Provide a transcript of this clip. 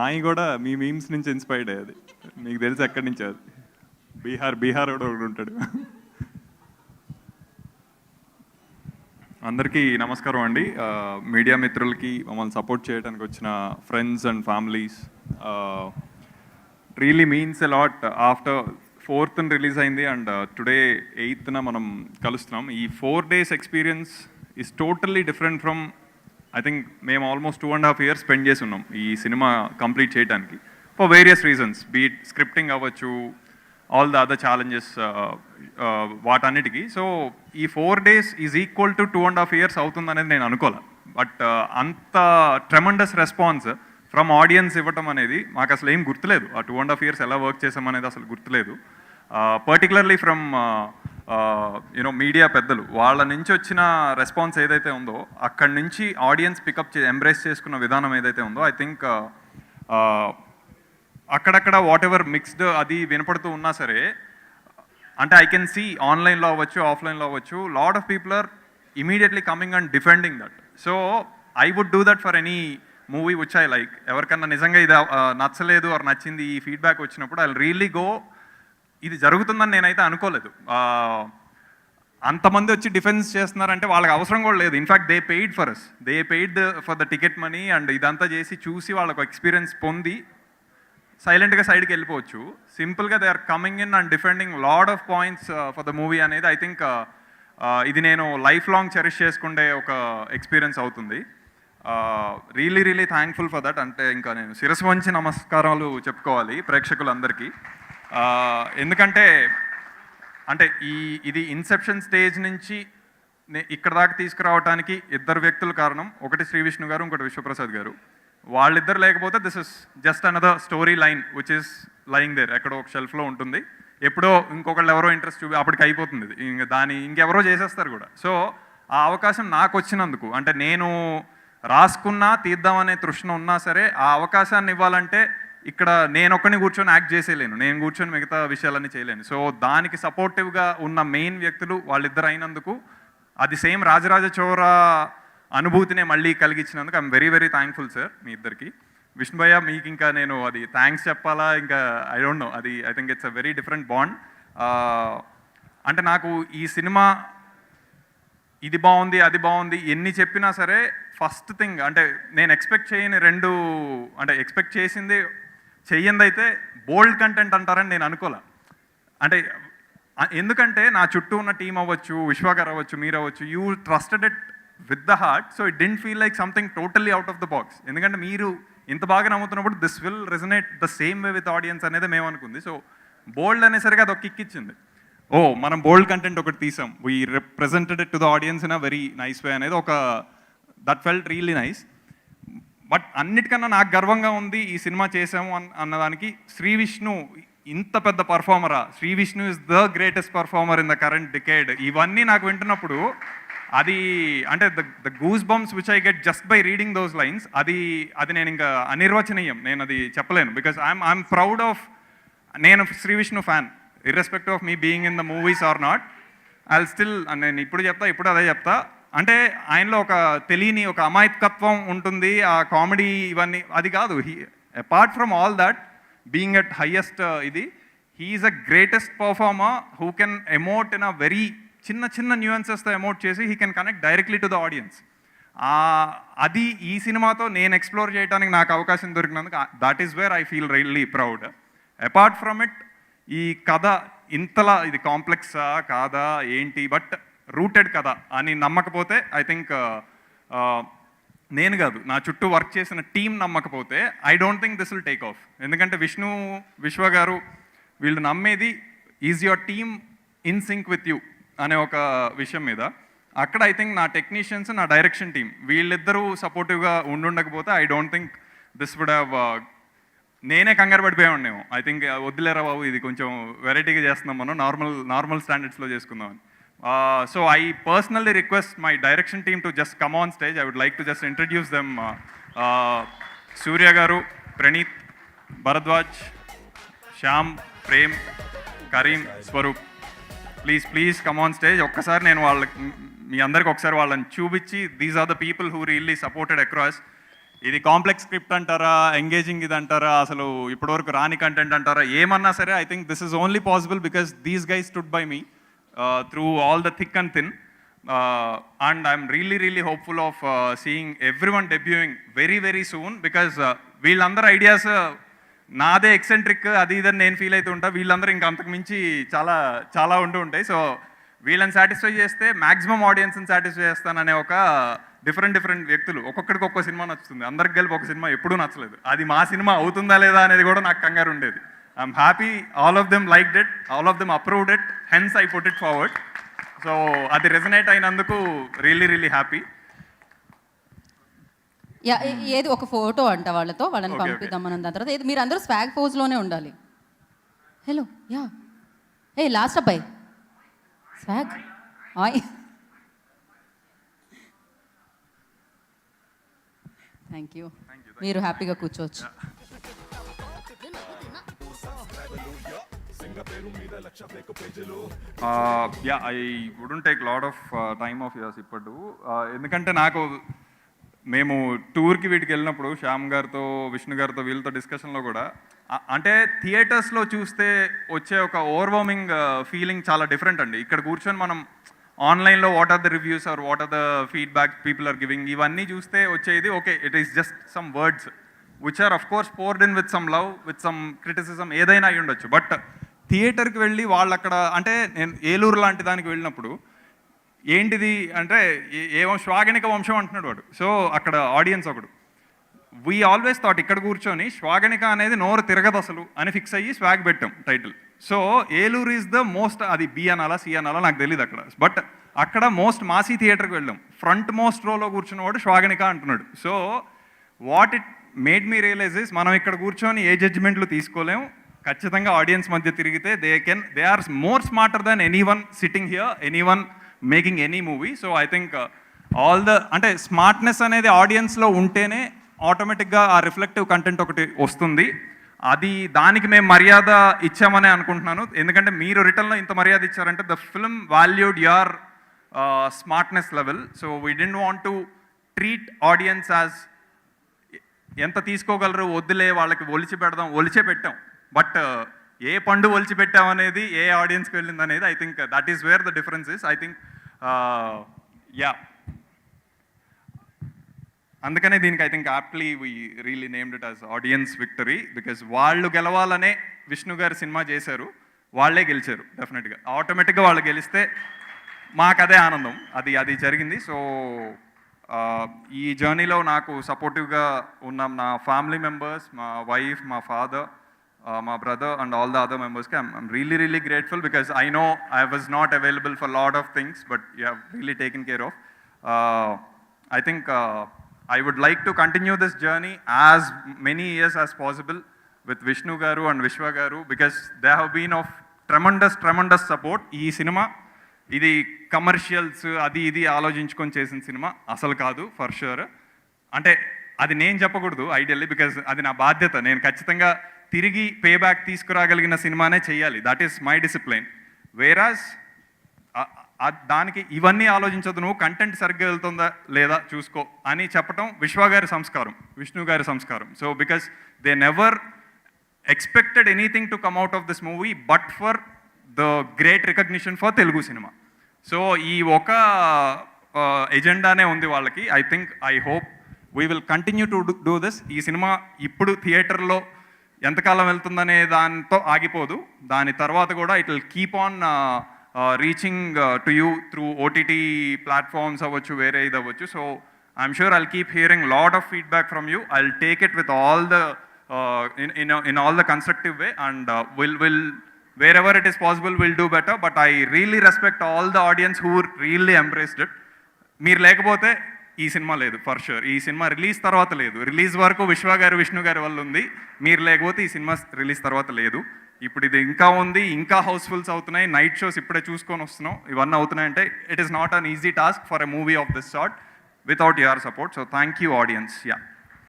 ఆయన కూడా మీ మీమ్స్ నుంచి ఇన్స్పైర్డ్ అయ్యేది. మీకు తెలిసి ఎక్కడి నుంచి అది బీహార్ కూడా ఒకడు ఉంటాడు. అందరికీ నమస్కారం అండి. మీడియా మిత్రులకి, మమ్మల్ని సపోర్ట్ చేయడానికి వచ్చిన friends and families, really means a lot. After 4th release అయింది అండ్ టుడే 8th మనం కలుస్తున్నాం. ఈ 4 days experience is totally different from I think మేము ఆల్మోస్ట్ 2.5 years స్పెండ్ చేసి ఉన్నాం ఈ సినిమా కంప్లీట్ చేయడానికి for various reasons. Beat scripting అవ్వచ్చు, all the other challenges, వాటన్నిటికీ. సో ఈ 4 days is equal to 2.5 years అవుతుందనేది నేను అనుకోలే. బట్ అంత ట్రెమండస్ రెస్పాన్స్ ఫ్రమ్ ఆడియన్స్ ఇవ్వటం అనేది మాకు అసలు ఏం గుర్తులేదు. ఆ 2.5 years ఎలా వర్క్ చేసామనేది అసలు గుర్తులేదు. పర్టికులర్లీ ఫ్రమ్ యూనో మీడియా పెద్దలు, వాళ్ళ నుంచి వచ్చిన రెస్పాన్స్ ఏదైతే ఉందో, అక్కడి నుంచి ఆడియన్స్ పికప్ ఎంబ్రేస్ చేసుకున్న విధానం ఏదైతే ఉందో, ఐ థింక్ అక్కడక్కడ వాట్ ఎవర్ మిక్స్డ్ అది వినపడుతూ ఉన్నా సరే, అంటే ఐ కెన్ సీ ఆన్లైన్లో అవ్వచ్చు, ఆఫ్లైన్లో అవ్వచ్చు, lot of people are immediately coming and defending that. So I would do that for any movie which I like. ఎవరికన్నా నిజంగా ఇది నచ్చలేదు ఆర్ నచ్చింది ఈ ఫీడ్బ్యాక్ వచ్చినప్పుడు ఐ రియల్లీ గో. ఇది జరుగుతుందని నేనైతే అనుకోలేదు. అంతమంది వచ్చి డిఫెన్స్ చేస్తున్నారంటే వాళ్ళకి అవసరం కూడా లేదు. In fact they paid for us, they paid for the ticket money and ఇదంతా చేసి చూసి వాళ్ళకు ఎక్స్పీరియన్స్ పొంది సైలెంట్గా సైడ్కి వెళ్ళిపోవచ్చు. సింపుల్గా they are coming in and defending lot of points for the movie అనేది ఐ థింక్ ఇది నేను లైఫ్ లాంగ్ చెరిష్ చేసుకుంటే ఒక ఎక్స్పీరియన్స్ అవుతుంది. Really thankful for that. అంటే ఇంకా నేను శిరస్సు వంచి నమస్కారాలు చెప్పుకోవాలి ప్రేక్షకులందరికీ. ఎందుకంటే అంటే ఇది ఇన్సెప్షన్ స్టేజ్ నుంచి ఇక్కడ దాకా తీసుకురావడానికి ఇద్దరు వ్యక్తులు కారణం. ఒకటి శ్రీ విష్ణు గారు, ఇంకోటి విశ్వప్రసాద్ గారు. వాళ్ళిద్దరు లేకపోతే this is just another story line which is lying there, ఎక్కడో ఒక షెల్ఫ్లో ఉంటుంది. ఎప్పుడో ఇంకొకళ్ళు ఎవరో ఇంట్రెస్ట్ అప్పటికి అయిపోతుంది. ఇంకెవరో చేసేస్తారు కూడా. సో ఆ అవకాశం నాకు వచ్చినందుకు, అంటే నేను రాసుకున్నా తీద్దామనే తృష్ణ ఉన్నా సరే, ఆ అవకాశాన్ని ఇవ్వాలంటే ఇక్కడ నేను ఒక్కడిని కూర్చొని యాక్ట్ చేసేయలేను, నేను కూర్చొని మిగతా విషయాలన్నీ చేయలేను. సో దానికి సపోర్టివ్గా ఉన్న మెయిన్ వ్యక్తులు వాళ్ళిద్దరు అయినందుకు, అది సేమ్ రాజరాజ చోర అనుభూతినే మళ్ళీ కలిగించినందుకు ఐఎమ్ వెరీ థ్యాంక్ఫుల్ సార్ మీ ఇద్దరికి. విష్ణు భయ్య, మీకు ఇంకా నేను అది థ్యాంక్స్ చెప్పాలా, ఇంకా ఐ డోంట్ నో. అది I think it's a very different bond. అంటే నాకు ఈ సినిమా ఇది బాగుంది, అది బాగుంది ఎన్ని చెప్పినా సరే, ఫస్ట్ థింగ్ అంటే నేను ఎక్స్పెక్ట్ చేయని అంటే ఎక్స్పెక్ట్ చేసింది చెయ్యింది అయితే బోల్డ్ కంటెంట్ అంటారని నేను అనుకోలే. అంటే ఎందుకంటే నా చుట్టూ ఉన్న టీం అవ్వచ్చు, విశ్వ గారు అవ్వచ్చు, మీరు అవ్వచ్చు, you trusted it with the heart. So it didn't feel like something totally out of the box. ఎందుకంటే మీరు ఇంత బాగా నమ్ముతున్నప్పుడు this will resonate the same way with audience అనేది మేము అనుకుంది. సో బోల్డ్ అనేసరికి అది ఒక కిక్ ఇచ్చింది. మనం బోల్డ్ కంటెంట్ ఒకటి తీసాం, we represented it to the audience in a very nice way అనేది ఒక that felt really nice. But అన్నిటికన్నా నాకు గర్వంగా ఉంది ఈ సినిమా చేసాము అన్నదానికి. శ్రీ విష్ణు ఇంత పెద్ద పర్ఫార్మరా, Sree Vishnu is the greatest performer in the current decade, ఇవన్నీ నాకు వింటున్నప్పుడు అది అంటే the goose bumps which I get just by reading those lines, అది నేను ఇంకా అనిర్వచనీయం, నేను అది చెప్పలేను. బికాస్ ఐఎమ్ ప్రౌడ్ ఆఫ్, నేను Sree Vishnu fan irrespective of me being in the movies or not. I still, నేను ఇప్పుడు అదే చెప్తా. అంటే ఆయనలో ఒక తెలియని ఒక అమాయకత్వం ఉంటుంది, ఆ కామెడీ ఇవన్నీ అది కాదు. Apart from all that, being at highest ఇది, he's a greatest performer who can emote in a very చిన్న న్యూయన్సెస్తో ఎమోట్ చేసి he can connect directly to the audience. అది ఈ సినిమాతో నేను ఎక్స్ప్లోర్ చేయడానికి నాకు అవకాశం దొరికినందుకు that is where I feel really proud. Apart from it, ఈ కథ ఇంతలా ఇది కాంప్లెక్సా కాదా ఏంటి, బట్ రూటెడ్ కథ అని నమ్మకపోతే ఐ థింక్ నేను కాదు, నా చుట్టూ వర్క్ చేసిన టీం నమ్మకపోతే I don't think this will take off. ఎందుకంటే విశ్వ గారు వీళ్ళు నమ్మేది is your team in sync with you అనే ఒక విషయం మీద. అక్కడ ఐ థింక్ నా టెక్నీషియన్స్, నా డైరెక్షన్ టీం వీళ్ళిద్దరూ సపోర్టివ్గా ఉండుండకపోతే I don't think this would have, నేనే కంగారు పడిపోయి ఉండేమో. ఐ థింక్ వద్దులేరా బాబు, ఇది కొంచెం వెరైటీగా చేస్తున్నాం, మనం నార్మల్ స్టాండర్డ్స్లో చేసుకుందామని. So I personally request my direction team to just come on stage. I would like to just introduce them. Surya Garu, Praneeth, Bharadwaj, Shyam, Prem, Kareem, Swaroop. Please come on stage. ఒక్కసారి నేను మీ అందరికి ఒకసారి వాళ్ళని చూపించి, these are the people who really supported across. ఇది complex script అంటారా, engaging ఇది అంటారా, అసలు ఇప్పటివరకు రాని కంటెంట్ అంటారా, ఏమన్నా సరే I think this is only possible because these guys stood by me through all the thick and thin. And I'm really hopeful of seeing everyone debuting very soon because వీళ్ళందరూ ideas నాదే eccentric అది ఇదని నేను feel అవుతూ ఉంటా, వీళ్ళందరూ ఇంకా అంతకు మించి చాలా ఉంటూ ఉంటాయి. సో వీళ్ళని సాటిస్ఫై చేస్తే మ్యాక్సిమం ఆడియన్స్ని సాటిస్ఫై చేస్తాననే ఒక డిఫరెంట్ వ్యక్తులు, ఒక్కొక్కడికి ఒక్కో సినిమా నచ్చుతుంది, అందరికి కలిపి ఒక సినిమా ఎప్పుడూ నచ్చలేదు. అది మా సినిమా అవుతుందా లేదా అనేది కూడా నాకు కంగారు ఉండేది. I'm happy all of them liked it, all of them approved it, hence I put it forward. So అది రెజనేట్ అయినందుకు really హ్యాపీ. ఏది ఒక ఫోటో అంట వాళ్ళని పంపిద్దాం మనం. దాని తర్వాత మీరు అందరూ స్వాగ్ పోజ్లోనే ఉండాలి. హలో లాస్ట్ అబ్బాయి స్వాగ్ థ్యాంక్ యూ. మీరు హ్యాపీగా కూర్చోవచ్చు. I wouldn't take lot of time of yours ఇప్పుడు, ఎందుకంటే నాకు మేము టూర్కి వీటికి వెళ్ళినప్పుడు శ్యామ్ గారితో, విష్ణు గారితో, వీళ్ళతో డిస్కషన్లో కూడా అంటే థియేటర్స్లో చూస్తే వచ్చే ఒక ఓవర్వార్మింగ్ ఫీలింగ్ చాలా డిఫరెంట్ అండి. ఇక్కడ కూర్చొని మనం ఆన్లైన్లో what are the reviews or what are the feedback people are giving, ఇవన్నీ చూస్తే వచ్చేది okay it is just some words which are of course poured in with some love, with some criticism, ఏదైనా అయి ఉండొచ్చు. బట్ థియేటర్కి వెళ్ళి వాళ్ళు అక్కడ అంటే నేను ఏలూరు లాంటి దానికి వెళ్ళినప్పుడు ఏంటిది అంటే ఏమో శ్వాగనిక వంశం అంటున్నాడు వాడు. సో అక్కడ ఆడియన్స్ ఒకడు, వీ ఆల్వేస్ థాట్ ఇక్కడ కూర్చొని శ్వాగనిక అనేది నోరు తిరగదు అసలు అని ఫిక్స్ అయ్యి స్వాగ్ పెట్టాం title. So Eluru is the most, అది బి అనాలా సి అనాలా నాకు తెలియదు అక్కడ, బట్ అక్కడ మోస్ట్ మాసీ థియేటర్కి వెళ్ళాం. ఫ్రంట్ మోస్ట్ రోలో కూర్చున్నవాడు శ్వాగనిక అంటున్నాడు. So what it made me realise is మనం ఇక్కడ కూర్చొని ఏ జడ్జిమెంట్లు తీసుకోలేము, ఖచ్చితంగా ఆడియన్స్ మధ్య తిరిగితే they are more smarter than anyone sitting here, anyone making any movie. So I think all the అంటే స్మార్ట్నెస్ అనేది ఆడియన్స్లో ఉంటేనే ఆటోమేటిక్గా ఆ రిఫ్లెక్టివ్ కంటెంట్ ఒకటి వస్తుంది. అది దానికి మేము మర్యాద ఇచ్చామని అనుకుంటున్నాను. ఎందుకంటే మీరు రిటర్న్లో ఇంత మర్యాద ఇచ్చారంటే the film valued your smartness level. So we didn't want to treat audience as ఎంత తీసుకోగలరు, వద్దులే వాళ్ళకి ఒలిచే పెట్టాం. బట్ ఏ పండు ఒలిచి పెట్టామనేది ఏ ఆడియన్స్కి వెళ్ళింది అనేది I think that is wear the difference is. I think అందుకనే దీనికి I think aptly we really named it as audience victory, because వాళ్ళు గెలవాలనే విష్ణు గారు సినిమా చేశారు, వాళ్ళే గెలిచారు. డెఫినెట్గా ఆటోమేటిక్గా వాళ్ళు గెలిస్తే మాకు అదే ఆనందం, అది జరిగింది. సో ఈ జర్నీలో నాకు సపోర్టివ్గా ఉన్న నా ఫ్యామిలీ మెంబర్స్, మా వైఫ్, మా father, my brother and all the other members, I'm really grateful because I know I was not available for a lot of things, but you have really taken care of. I think I would like to continue this journey as many years as possible with Vishnu Garu and Vishwa Garu because they have been of tremendous support. Ee cinema ఇది commercials అది ఇది ఆలోచించుకొని చేసిన cinema అసలు కాదు for sure. అంటే అది నేను చెప్పకూడదు ఐడియల్లీ, బికాజ్ అది నా బాధ్యత. నేను ఖచ్చితంగా తిరిగి పే బ్యాక్ తీసుకురాగలిగిన సినిమానే చేయాలి, దట్ ఈస్ మై డిసిప్లైన్. వేరాజ్ దానికి ఇవన్నీ ఆలోచించదు, నువ్వు కంటెంట్ సరిగ్గా వెళ్తుందా లేదా చూసుకో అని చెప్పటం విశ్వ గారి సంస్కారం, విష్ణు గారి సంస్కారం. So because they never expected anything to come out of this movie but for the great recognition for Telugu cinema. So ఈ ఒక ఎజెండానే ఉంది వాళ్ళకి. I hope we will continue to do this. ఈ సినిమా ఇప్పుడు థియేటర్లో ఎంతకాలం వెళ్తుందనే దాంతో ఆగిపోదు, దాని తర్వాత కూడా it will keep on reaching to you through OTT platforms అవ్వచ్చు, వేరే ఇది అవ్వచ్చు. So I'm sure I'll keep hearing lot of feedback from you. I'll take it with all the in all the constructive way and will wherever it is possible we'll do better. But I really respect all the audience who really embraced it. మీరు లేకపోతే ఈ cinema లేదు for sure. ఈ cinema release తర్వాత లేదు, release వరకు విశ్వ గారు విష్ణు గారి వల్ల ఉంది. మీరు లేకపోతే ఈ సినిమా రిలీజ్ తర్వాత లేదు. ఇప్పుడు ఇది ఇంకా ఉంది, ఇంకా హౌస్ఫుల్స్ అవుతున్నాయి, నైట్ షోస్ ఇప్పుడే చూసుకొని వస్తున్నాం, ఇవన్నీ అవుతున్నాయంటే it is not an easy task for a movie of this sort without your support. So thank you audience.